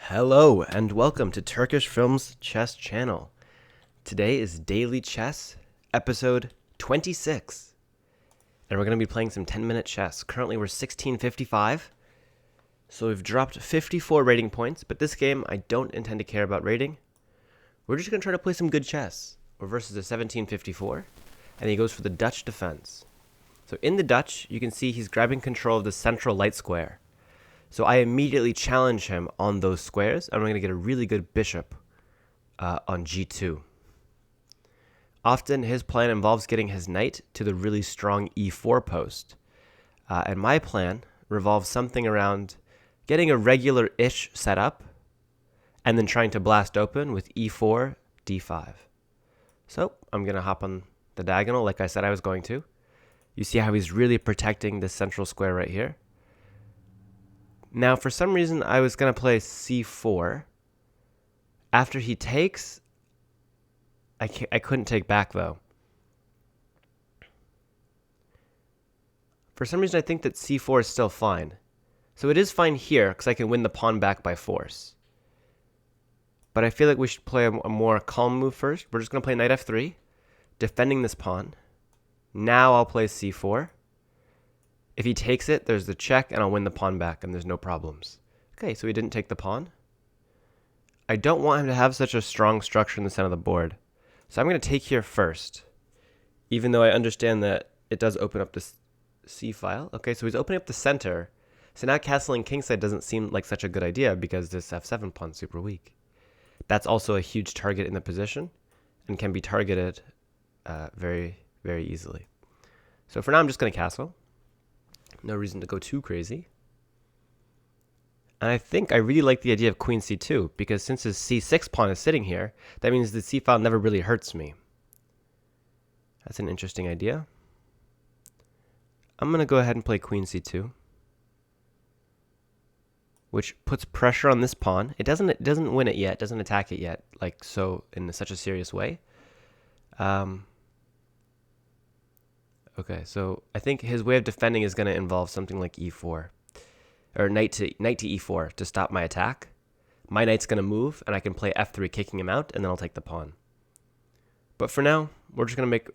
Hello and welcome to Turkish Films Chess Channel. Today is Daily Chess, episode 26. And we're going to be playing some 10-minute chess. Currently we're 1655. So we've dropped 54 rating points, but this game I don't intend to care about rating. We're just going to try to play some good chess. We're versus a 1754, and he goes for the Dutch defense. So in the Dutch, you can see he's grabbing control of the central light square. So I immediately challenge him on those squares, and I'm going to get a really good bishop on g2. Often his plan involves getting his knight to the really strong e4 post. And my plan revolves something around getting a regular-ish setup and then trying to blast open with e4, d5. So I'm going to hop on the diagonal like I said I was going to. You see how he's really protecting this central square right here. Now, for some reason, I was going to play c4. After he takes, I couldn't take back, though. For some reason, I think that c4 is still fine. So it is fine here, because I can win the pawn back by force. But I feel like we should play a more calm move first. We're just going to play knight f3, defending this pawn. Now I'll play c4. If he takes it, there's the check, and I'll win the pawn back, and there's no problems. Okay, so he didn't take the pawn. I don't want him to have such a strong structure in the center of the board. So I'm going to take here first, even though I understand that it does open up this c file. Okay, so he's opening up the center. So now castling kingside doesn't seem like such a good idea because this f7 pawn's super weak. That's also a huge target in the position and can be targeted very, very easily. So for now, I'm just going to castle. No reason to go too crazy. And I think I really like the idea of queen c2, because since his c6 pawn is sitting here, that means the c file never really hurts me. That's an interesting idea. I'm going to go ahead and play queen c2, which puts pressure on this pawn. It doesn't win it yet, doesn't attack it yet, like so in such a serious way. Okay, so I think his way of defending is going to involve something like e4, or knight to e4 to stop my attack. My knight's going to move, and I can play f3, kicking him out, and then I'll take the pawn. But for now, we're just going to make...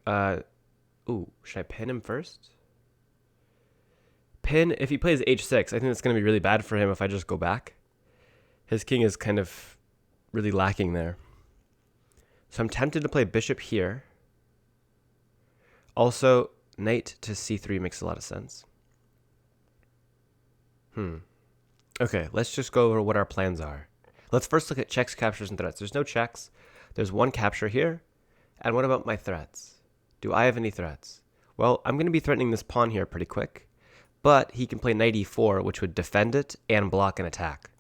ooh, should I pin him first? Pin, if he plays h6, I think it's going to be really bad for him if I just go back. His king is kind of really lacking there. So I'm tempted to play bishop here. Also, knight to c3 makes a lot of sense. Okay, let's just go over what our plans are. Let's first look at checks, captures, and threats. There's no checks. There's one capture here. And what about my threats? Do I have any threats? Well, I'm going to be threatening this pawn here pretty quick. But he can play knight e4, which would defend it and block an attack.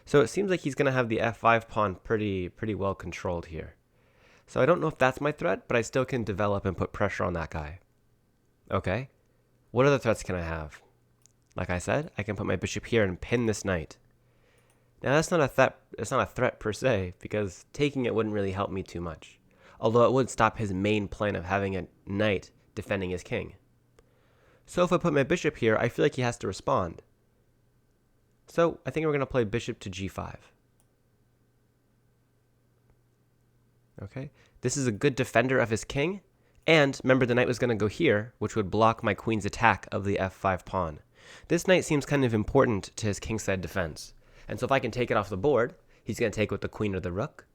So it seems like he's going to have the f5 pawn pretty well controlled here. So I don't know if that's my threat, but I still can develop and put pressure on that guy. Okay. What other threats can I have? Like I said, I can put my bishop here and pin this knight. Now that's not a threat. It's not a threat per se, because taking it wouldn't really help me too much. Although it would stop his main plan of having a knight defending his king. So if I put my bishop here, I feel like he has to respond. So I think we're going to play bishop to g5. Okay, this is a good defender of his king, and remember the knight was going to go here, which would block my queen's attack of the f5 pawn. This knight seems kind of important to his kingside defense, and so if I can take it off the board, he's going to take with the queen or the rook.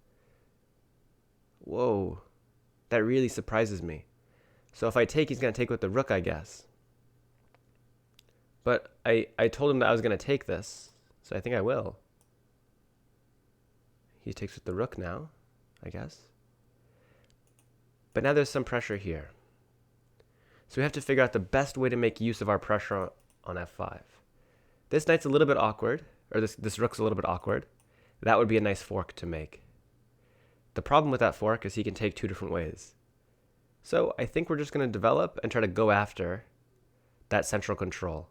Whoa, that really surprises me. So if I take, he's going to take with the rook, I guess. But I told him that I was going to take this, so I think I will. He takes with the rook now, I guess. But now there's some pressure here. So we have to figure out the best way to make use of our pressure on f5. This knight's a little bit awkward, or this rook's a little bit awkward. That would be a nice fork to make. The problem with that fork is he can take two different ways. So I think we're just going to develop and try to go after that central control.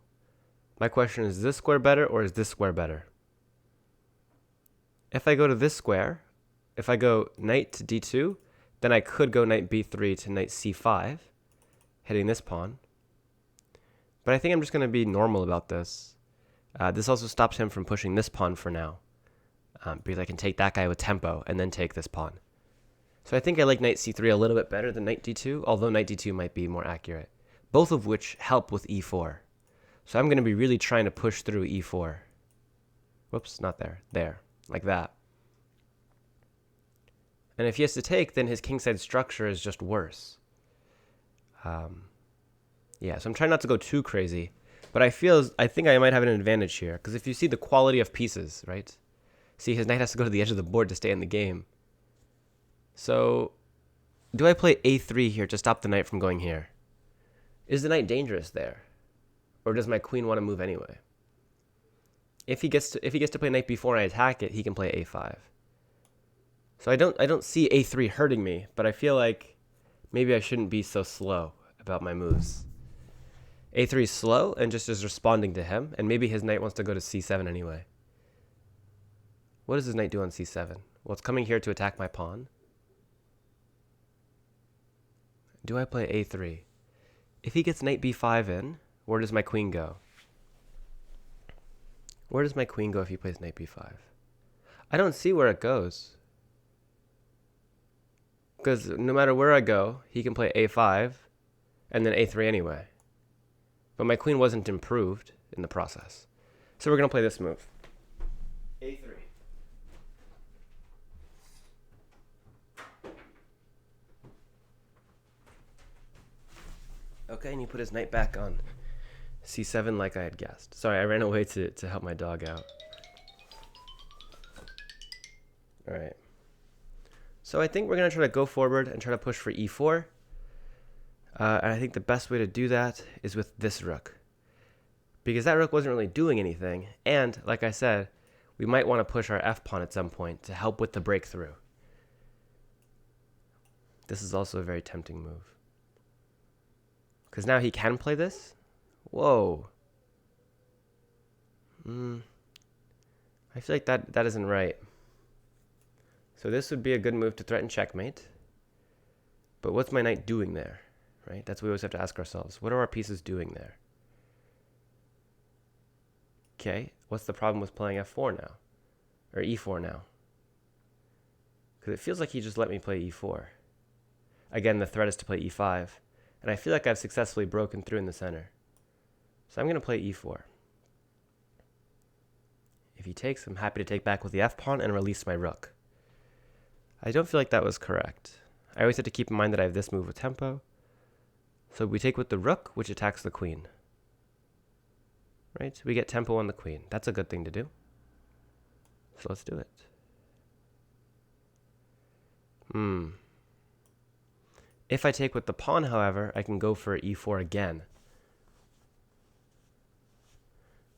My question is this square better or is this square better? If I go to this square, if I go knight to d2, then I could go knight b3 to knight c5, hitting this pawn. But I think I'm just going to be normal about this. This also stops him from pushing this pawn for now. because I can take that guy with tempo and then take this pawn. So I think I like knight c3 a little bit better than knight d2, although knight d2 might be more accurate. Both of which help with e4. So I'm going to be really trying to push through e4. Whoops, not there. There. Like that. And if he has to take, then his kingside structure is just worse. Yeah, so I'm trying not to go too crazy. But I think I might have an advantage here. Because if you see the quality of pieces, right? See, his knight has to go to the edge of the board to stay in the game. So, do I play a3 here to stop the knight from going here? Is the knight dangerous there? Or does my queen want to move anyway? If he gets to play knight b4 and I attack it, he can play a5. So I don't see a3 hurting me, but I feel like maybe I shouldn't be so slow about my moves. a3 is slow and just is responding to him, and maybe his knight wants to go to c7 anyway. What does his knight do on c7? Well, it's coming here to attack my pawn. Do I play a3? If he gets knight b5 in, where does my queen go? Where does my queen go if he plays knight b5? I don't see where it goes. Because no matter where I go, he can play a5 and then a3 anyway. But my queen wasn't improved in the process. So we're going to play this move. a3. Okay, and he put his knight back on c7 like I had guessed. Sorry, I ran away to help my dog out. All right. So I think we're going to try to go forward and try to push for e4. And I think the best way to do that is with this rook. Because that rook wasn't really doing anything. And, like I said, we might want to push our f-pawn at some point to help with the breakthrough. This is also a very tempting move. Because now he can play this. Whoa. I feel like that isn't right. So this would be a good move to threaten checkmate. But what's my knight doing there? Right? That's what we always have to ask ourselves. What are our pieces doing there? Okay, what's the problem with playing f4 now? Or e4 now? Because it feels like he just let me play e4. Again, the threat is to play e5. And I feel like I've successfully broken through in the center. So I'm going to play e4. If he takes, I'm happy to take back with the f-pawn and release my rook. I don't feel like that was correct. I always have to keep in mind that I have this move with tempo. So we take with the rook, which attacks the queen. Right? So we get tempo on the queen. That's a good thing to do. So let's do it. If I take with the pawn, however, I can go for e4 again.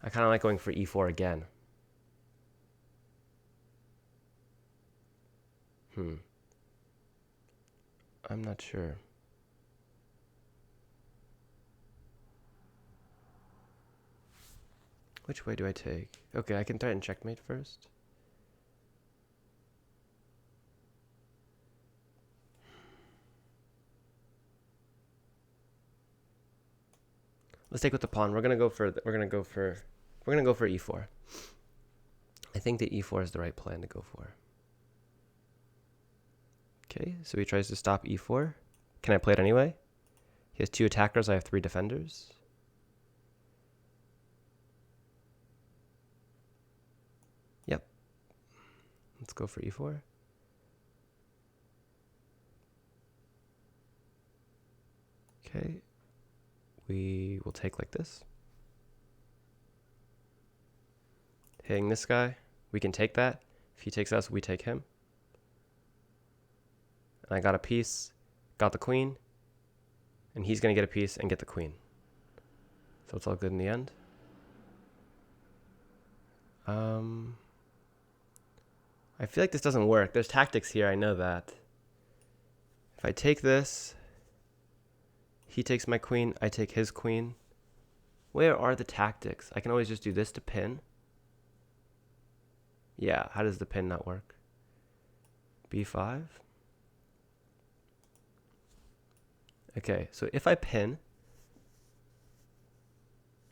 I kind of like going for e4 again. I'm not sure. Which way do I take? Okay, I can threaten checkmate first. Let's take with the pawn. We're gonna go for e4. I think that e4 is the right plan to go for. Okay, so he tries to stop e4. Can I play it anyway? He has 2 attackers, I have 3 defenders. Yep. Let's go for e4. Okay. We will take like this. Hitting this guy, we can take that. If he takes us, we take him. And I got a piece, got the queen, and he's going to get a piece and get the queen. So it's all good in the end. I feel like this doesn't work. There's tactics here, I know that. If I take this, he takes my queen, I take his queen. Where are the tactics? I can always just do this to pin. Yeah, how does the pin not work? b5. Okay, so if I pin,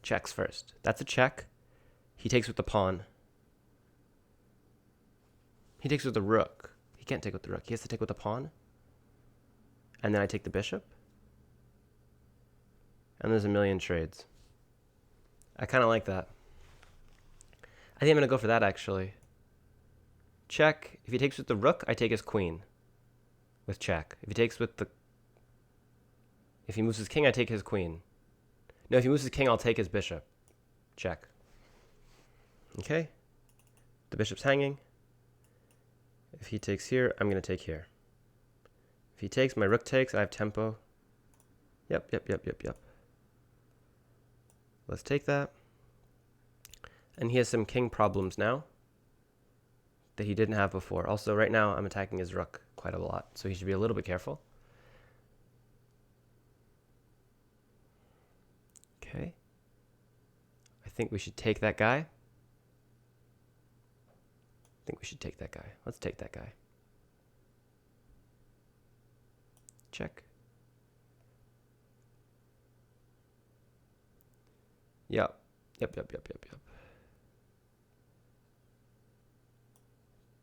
checks first. That's a check. He takes with the pawn. He takes with the rook. He can't take with the rook. He has to take with the pawn. And then I take the bishop. And there's a million trades. I kind of like that. I think I'm going to go for that, actually. Check. If he takes with the rook, I take his queen. With check. If he takes with the... If he moves his king, I take his queen. No, if he moves his king, I'll take his bishop. Check. Okay. The bishop's hanging. If he takes here, I'm going to take here. If he takes, my rook takes, I have tempo. Yep. Let's take that. And he has some king problems now that he didn't have before. Also, right now, I'm attacking his rook quite a lot, so he should be a little bit careful. Okay. I think we should take that guy. Let's take that guy. Check. Yep.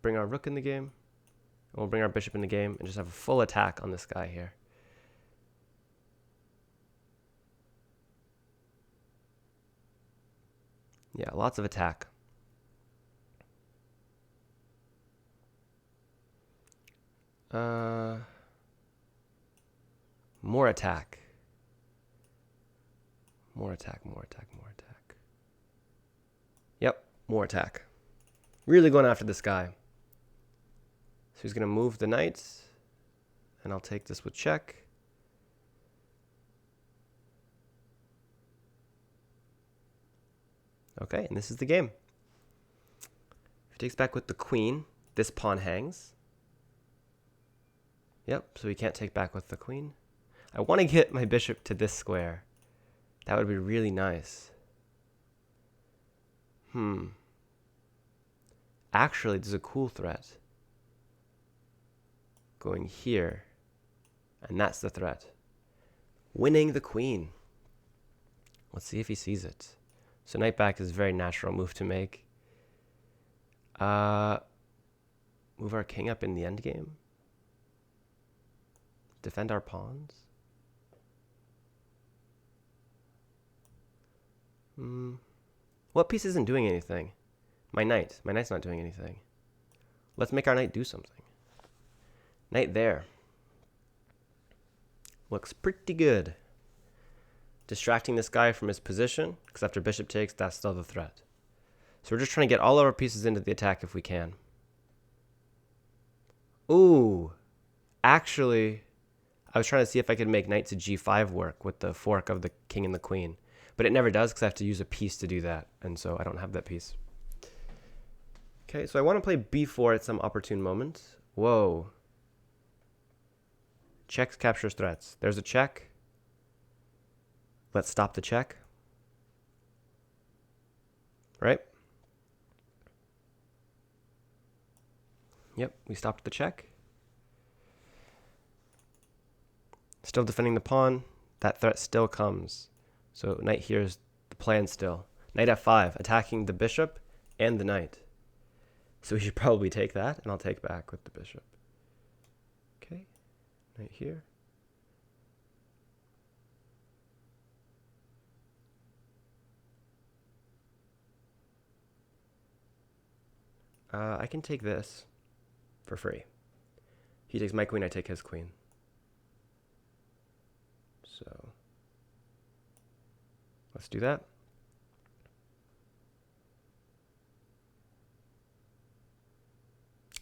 Bring our rook in the game. And we'll bring our bishop in the game and just have a full attack on this guy here. Yeah, lots of attack. More attack. More attack. Yep, more attack. Really going after this guy. So he's going to move the knights. And I'll take this with check. Okay, and this is the game. If he takes back with the queen, this pawn hangs. Yep, so he can't take back with the queen. I want to get my bishop to this square. That would be really nice. Actually, there's a cool threat. Going here. And that's the threat. Winning the queen. Let's see if he sees it. So knight back is a very natural move to make. Move our king up in the endgame. Defend our pawns. What piece isn't doing anything? My knight. My knight's not doing anything. Let's make our knight do something. Knight there. Looks pretty good. Distracting this guy from his position, because after bishop takes, that's still the threat. So we're just trying to get all of our pieces into the attack if we can. Ooh. Actually, I was trying to see if I could make knight to g5 work with the fork of the king and the queen. But it never does because I have to use a piece to do that. And so I don't have that piece. Okay, so I want to play b4 at some opportune moment. Whoa. Checks captures threats. There's a check. Let's stop the check. Right? Yep, we stopped the check. Still defending the pawn. That threat still comes. So knight here is the plan still. Knight f5, attacking the bishop and the knight. So we should probably take that, and I'll take back with the bishop. Okay, knight here. I can take this for free. He takes my queen, I take his queen. So let's do that.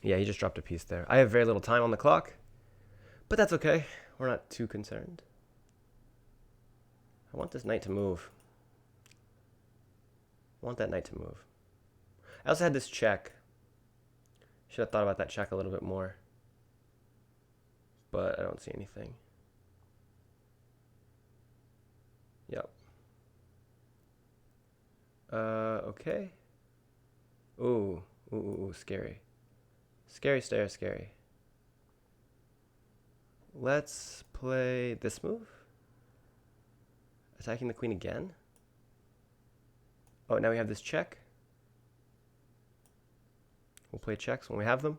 Yeah, he just dropped a piece there. I have very little time on the clock, but that's okay. We're not too concerned. I want this knight to move. I want that knight to move. I also had this check. Should have thought about that check a little bit more, but I don't see anything. Yep. Okay. Ooh, scary. Scary. Let's play this move. Attacking the queen again. Oh, now we have this check. We'll play checks when we have them.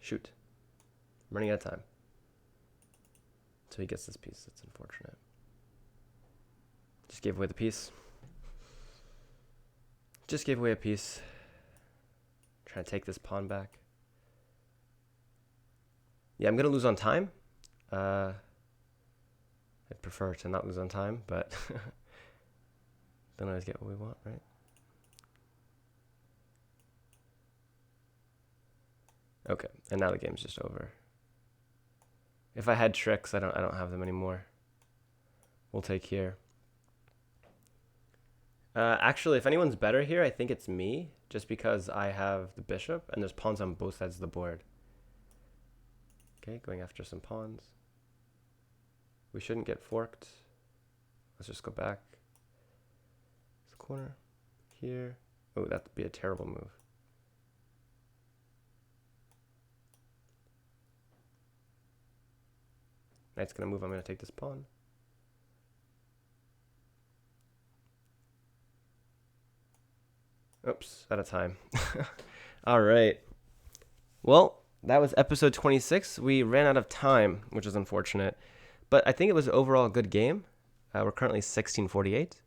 Shoot. I'm running out of time. So he gets this piece. That's unfortunate. Just gave away the piece. Just gave away a piece. Trying to take this pawn back. Yeah, I'm going to lose on time. I'd prefer to not lose on time, but don't always get what we want, right? Okay, and now the game's just over. If I had tricks, I don't have them anymore. We'll take here. Actually, if anyone's better here, I think it's me, just because I have the bishop and there's pawns on both sides of the board. Okay, going after some pawns. We shouldn't get forked. Let's just go back. This corner here. Oh, that'd be a terrible move. Knight's gonna move. I'm gonna take this pawn. Oops, out of time. All right. Well, that was episode 26. We ran out of time, which is unfortunate, but I think it was overall a good game. We're currently 1648.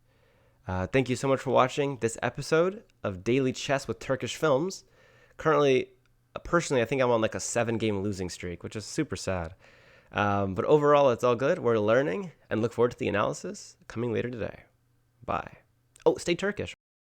Thank you so much for watching this episode of Daily Chess with Turkish Films. Currently, personally, I think I'm on like a 7-game losing streak, which is super sad. But overall, it's all good. We're learning and look forward to the analysis coming later today. Bye. Oh, stay Turkish.